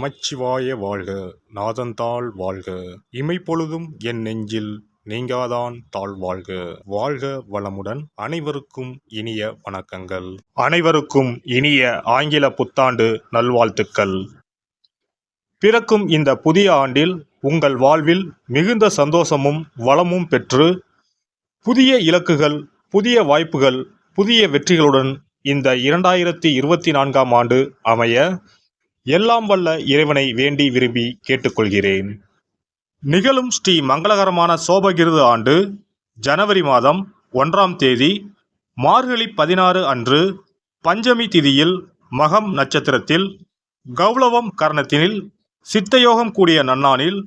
நமச்சிவாய வாழ்க. நாதந்தாள் வாழ்க. இமைப்பொழுதும் என் நெஞ்சில் நீங்காதான் தாழ் வாழ்க. வாழ்க வளமுடன். அனைவருக்கும் இனிய வணக்கங்கள். அனைவருக்கும் இனிய ஆங்கில புத்தாண்டு நல்வாழ்த்துக்கள். பிறக்கும் இந்த புதிய ஆண்டில் உங்கள் வாழ்வில் மிகுந்த சந்தோஷமும் வளமும் பெற்று புதிய இலக்குகள், புதிய வாய்ப்புகள், புதிய வெற்றிகளுடன் இந்த 2024ஆம் ஆண்டு அமைய எல்லாம் வல்ல இறைவனை வேண்டி விரும்பி கேட்டுக்கொள்கிறேன். நிகழும் ஸ்ரீ மங்களகரமான சோபகிருது ஆண்டு ஜனவரி மாதம் 1ஆம் தேதி மார்கழி 16 அன்று பஞ்சமி திதியில் மகம் நட்சத்திரத்தில் கௌளவம் கரணத்தினில் சித்தயோகம் கூடிய நன்னாளில்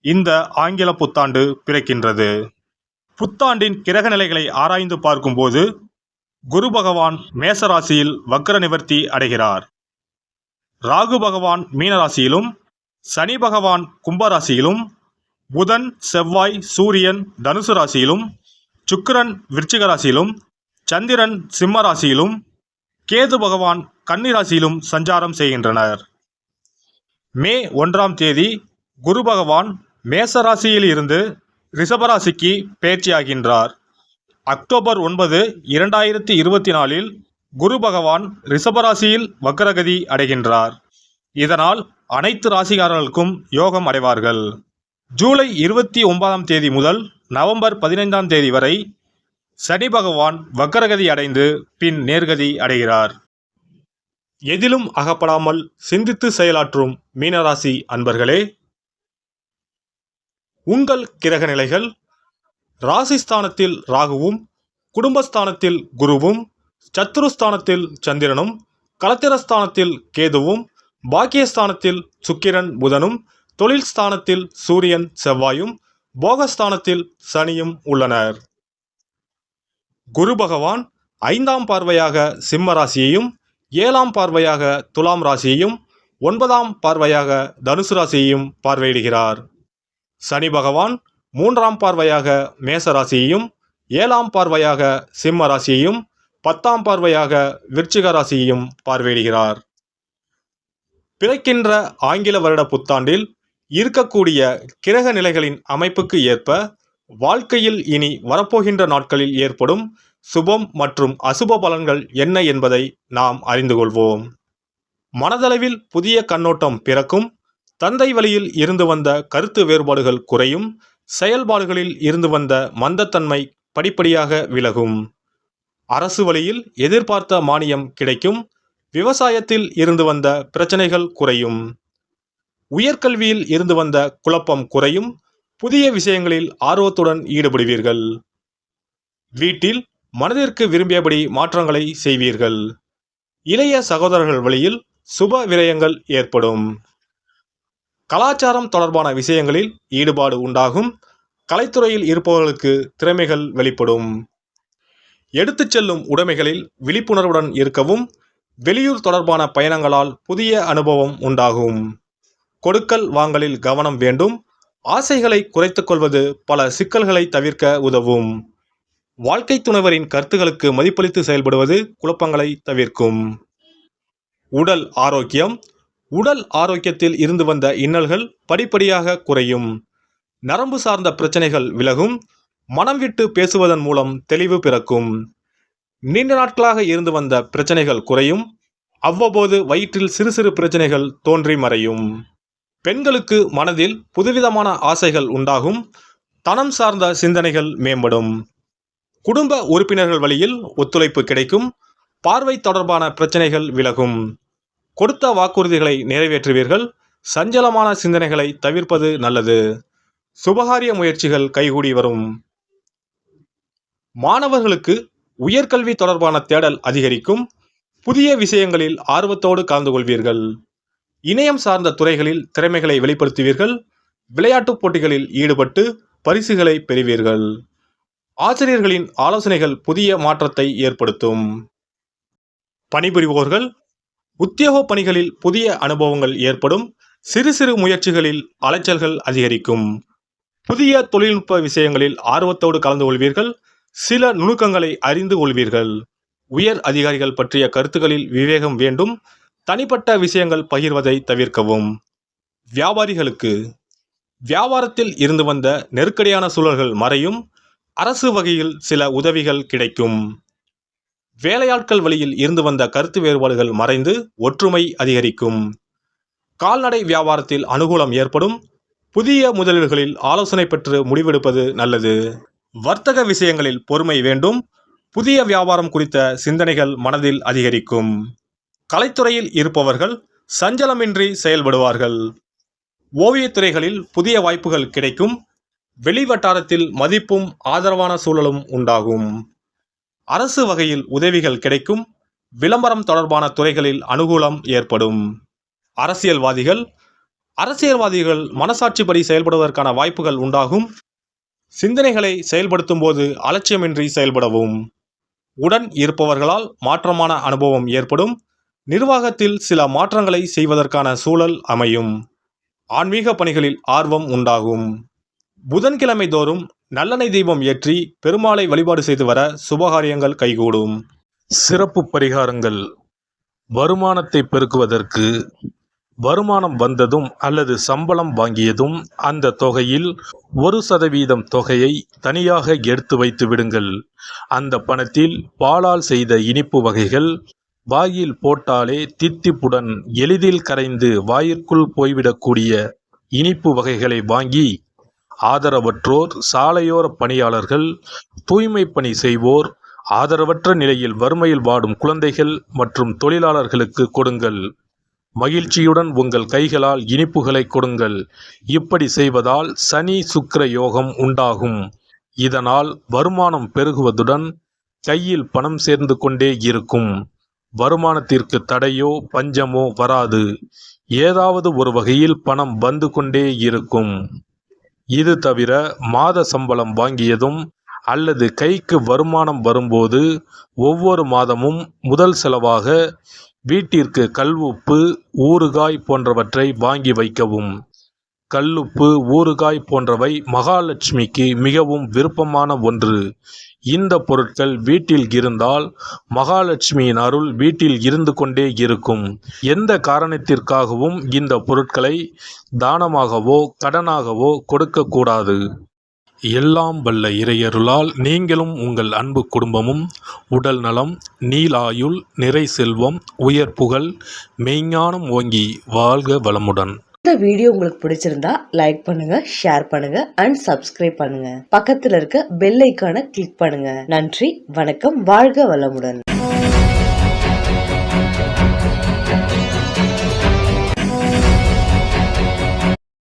இந்த ஆங்கில புத்தாண்டு பிறக்கின்றது. புத்தாண்டின் கிரக நிலைகளை ஆராய்ந்து பார்க்கும்போது குரு பகவான் மேசராசியில் வக்ர நிவர்த்தி அடைகிறார். ராகு பகவான் மீனராசியிலும், சனி பகவான் கும்பராசியிலும், புதன் செவ்வாய் சூரியன் தனுசு ராசியிலும், சுக்கிரன் விருச்சிக ராசியிலும், சந்திரன் சிம்ம ராசியிலும், கேது பகவான் கன்னி ராசியிலும் சஞ்சாரம் செய்கின்றனர். மே 1ஆம் தேதி குரு பகவான் மேச ராசியில் இருந்து ரிஷபராசிக்கு பெயர்ச்சியாகின்றார். அக்டோபர் 9, 2024இல் குரு பகவான் ரிஷபராசியில் வக்ரகதி அடைகின்றார். இதனால் அனைத்து ராசிக்காரர்களுக்கும் யோகம் அடைவார்கள். ஜூலை 29ஆம் தேதி முதல் நவம்பர் 15ஆம் தேதி வரை சனி பகவான் வக்ரகதி அடைந்து பின் நேர்கதி அடைகிறார். எதிலும் அகப்படாமல் சிந்தித்து செயலாற்றும் மீனராசி அன்பர்களே, உங்கள் கிரக நிலைகள் ராசிஸ்தானத்தில் ராகுவும், குடும்பஸ்தானத்தில் குருவும், சத்துருஸ்தானத்தில் சந்திரனும், களத்திரஸ்தானத்தில் கேதுவும், பாக்கியஸ்தானத்தில் சுக்கிரன் புதனும், தொழில் ஸ்தானத்தில் சூரியன் செவ்வாயும், போகஸ்தானத்தில் சனியும் உள்ளனர். குரு பகவான் 5ஆம் பார்வையாக சிம்ம ராசியையும், 7ஆம் பார்வையாக துலாம் ராசியையும், 9ஆம் பார்வையாக தனுசு ராசியையும் பார்வையிடுகிறார். சனி பகவான் 3ஆம் பார்வையாக மேச ராசியையும், 7ஆம் பார்வையாக சிம்ம ராசியையும், 10ஆம் பார்வையாக விருச்சிக ராசியையும் பார்வையிடுகிறார். பிறக்கின்ற ஆங்கில வருட புத்தாண்டில் இருக்கக்கூடிய கிரக நிலைகளின் அமைப்புக்கு ஏற்ப வாழ்க்கையில் இனி வரப்போகின்ற நாட்களில் ஏற்படும் சுபம் மற்றும் அசுப பலன்கள் என்ன என்பதை நாம் அறிந்து கொள்வோம். மனதளவில் புதிய கண்ணோட்டம் பிறக்கும். தந்தை வழியில் இருந்து வந்த கருத்து வேறுபாடுகள் குறையும். செயல்பாடுகளில் இருந்து வந்த மந்தத்தன்மை படிப்படியாக விலகும். அரசு வழியில் எதிர்பார்த்த மானியம் கிடைக்கும். விவசாயத்தில் இருந்து வந்த பிரச்சனைகள் குறையும். உயர்கல்வியில் இருந்து வந்த குழப்பம் குறையும். புதிய விஷயங்களில் ஆர்வத்துடன் ஈடுபடுவீர்கள். வீட்டில் மனதிற்கு விரும்பியபடி மாற்றங்களை செய்வீர்கள். இளைய சகோதரர்கள் வழியில் சுப விரயங்கள் ஏற்படும். கலாச்சாரம் தொடர்பான விஷயங்களில் ஈடுபாடு உண்டாகும். கலைத்துறையில் இருப்பவர்களுக்கு திறமைகள் வெளிப்படும். எடுத்துச் செல்லும் உடைமைகளில் விழிப்புணர்வுடன் இருக்கவும். வெளியூர் தொடர்பான பயணங்களால் புதிய அனுபவம் உண்டாகும். கொடுக்கல் வாங்கலில் கவனம் வேண்டும். ஆசைகளை குறைத்துக் கொள்வது பல சிக்கல்களை தவிர்க்க உதவும். வாழ்க்கை துணைவரின் கருத்துக்களுக்கு மதிப்பளித்து செயல்படுவது குழப்பங்களை தவிர்க்கும். உடல் ஆரோக்கியம். உடல் ஆரோக்கியத்தில் இருந்து வந்த இன்னல்கள் படிப்படியாக குறையும். நரம்பு சார்ந்த பிரச்சனைகள் விலகும். மனம் விட்டு பேசுவதன் மூலம் தெளிவு பிறக்கும். நீண்ட நாட்களாக இருந்து வந்த பிரச்சனைகள் குறையும். அவ்வப்போது வயிற்றில் சிறு சிறு பிரச்சனைகள் தோன்றி மறையும். பெண்களுக்கு மனதில் புதுவிதமான ஆசைகள் உண்டாகும். தனம் சார்ந்த சிந்தனைகள் மேம்படும். குடும்ப உறுப்பினர்கள் வழியில் ஒத்துழைப்பு கிடைக்கும். பார்வை தொடர்பான பிரச்சனைகள் விலகும். கொடுத்த வாக்குறுதிகளை நிறைவேற்றுவீர்கள். சஞ்சலமான சிந்தனைகளை தவிர்ப்பது நல்லது. சுபகாரிய முயற்சிகள் கைகூடி வரும். மாணவர்களுக்கு உயர்கல்வி தொடர்பான தேடல் அதிகரிக்கும். புதிய விஷயங்களில் ஆர்வத்தோடு கலந்து கொள்வீர்கள். இணையம் சார்ந்த துறைகளில் திறமைகளை வெளிப்படுத்துவீர்கள். விளையாட்டுப் போட்டிகளில் ஈடுபட்டு பரிசுகளை பெறுவீர்கள். ஆசிரியர்களின் ஆலோசனைகள் புதிய மாற்றத்தை ஏற்படுத்தும். பணிபுரிவோர்கள் உத்தியோக பணிகளில் புதிய அனுபவங்கள் ஏற்படும். சிறு சிறு முயற்சிகளில் அலைச்சல்கள் அதிகரிக்கும். புதிய தொழில்நுட்ப விஷயங்களில் ஆர்வத்தோடு கலந்து கொள்வீர்கள். சில நுணுக்கங்களை அறிந்து கொள்வீர்கள். உயர் அதிகாரிகள் பற்றிய கருத்துக்களில் விவேகம் வேண்டும். தனிப்பட்ட விஷயங்கள் பகிர்வதை தவிர்க்கவும். வியாபாரிகளுக்கு வியாபாரத்தில் இருந்து வந்த நெருக்கடியான சூழல்கள் மறையும். அரசு வகையில் சில உதவிகள் கிடைக்கும். வேலையாட்கள் வழியில் இருந்து வந்த கருத்து வேறுபாடுகள் மறைந்து ஒற்றுமை அதிகரிக்கும். கால்நடை வியாபாரத்தில் அனுகூலம் ஏற்படும். புதிய முதலீடுகளில் ஆலோசனை பெற்று முடிவெடுப்பது நல்லது. வர்த்தக விஷயங்களில் பொறுமை வேண்டும். புதிய வியாபாரம் குறித்த சிந்தனைகள் மனதில் அதிகரிக்கும். கலைத்துறையில் இருப்பவர்கள் சஞ்சலமின்றி செயல்படுவார்கள். ஓவியத்துறைகளில் புதிய வாய்ப்புகள் கிடைக்கும். வெளிவட்டாரத்தில் மதிப்பும் ஆதரவான சூழலும் உண்டாகும். அரசு வகையில் உதவிகள் கிடைக்கும். விளம்பரம் தொடர்பான துறைகளில் அனுகூலம் ஏற்படும். அரசியல்வாதிகள் மனசாட்சிப்படி செயல்படுவதற்கான வாய்ப்புகள் உண்டாகும். சிந்தனைகளை செயல்படுத்தும் போது அலட்சியமின்றி செயல்படவும். உடன் இருப்பவர்களால் மாற்றமான அனுபவம் ஏற்படும். நிர்வாகத்தில் சில மாற்றங்களை செய்வதற்கான சூழல் அமையும். ஆன்மீக பணிகளில் ஆர்வம் உண்டாகும். புதன்கிழமை தோறும் நல்லெண்ணெய் தீபம் ஏற்றி பெருமாளை வழிபாடு செய்து வர சுபகாரியங்கள் கைகூடும். சிறப்பு பரிகாரங்கள். வருமானத்தை பெருக்குவதற்கு வருமானம் வந்ததும் அல்லது சம்பளம் வாங்கியதும் அந்த தொகையில் 1% தொகையை தனியாக எடுத்து வைத்து விடுங்கள். அந்த பணத்தில் பாலால் செய்த இனிப்பு வகைகள் வாயில் போட்டாலே தித்திப்புடன் எளிதில் கரைந்து வாயிற்குள் போய்விடக்கூடிய இனிப்பு வகைகளை வாங்கி ஆதரவற்றோர், சாலையோர பணியாளர்கள், தூய்மை பணி செய்வோர், ஆதரவற்ற நிலையில் வறுமையில் வாடும் குழந்தைகள் மற்றும் தொழிலாளர்களுக்கு கொடுங்கள். மகிழ்ச்சியுடன் உங்கள் கைகளால் இனிப்புகளை கொடுங்கள். இப்படி செய்வதால் சனி சுக்கிர யோகம் உண்டாகும். இதனால் வருமானம் பெருகுவதுடன் கையில் பணம் சேர்ந்து கொண்டே இருக்கும். வருமானத்திற்கு தடையோ பஞ்சமோ வராது. ஏதாவது ஒரு வகையில் பணம் வந்து கொண்டே இருக்கும். இது தவிர மாத சம்பளம் வாங்கியதும் அல்லது கைக்கு வருமானம் வரும்போது ஒவ்வொரு மாதமும் முதல் செலவாக வீட்டிற்கு கல்லுப்பு, ஊறுகாய் போன்றவற்றை வாங்கி வைக்கவும். கல்லுப்பு, ஊறுகாய் போன்றவை மகாலட்சுமிக்கு மிகவும் விருப்பமான ஒன்று. இந்த பொருட்கள் வீட்டில் இருந்தால் மகாலட்சுமியின் அருள் வீட்டில் இருந்து கொண்டே இருக்கும். எந்த காரணத்திற்காகவும் இந்த பொருட்களை தானமாகவோ கடனாகவோ கொடுக்கக்கூடாது. எல்லாம் வல்ல இறையருளால் நீங்களும் உங்கள் அன்பு குடும்பமும் உடல் நலம், நீளாயுள், நிறை செல்வம், உயர் புகழ், மெய்ஞானம் ஓங்கி வாழ்க வளமுடன். இந்த வீடியோ உங்களுக்கு பிடிச்சிருந்தா லைக் பண்ணுங்க, ஷேர் பண்ணுங்க அண்ட் சப்ஸ்கிரைப் பண்ணுங்க. பக்கத்துல இருக்க பெல் ஐகானை கிளிக் பண்ணுங்க. நன்றி, வணக்கம், வாழ்க வளமுடன்.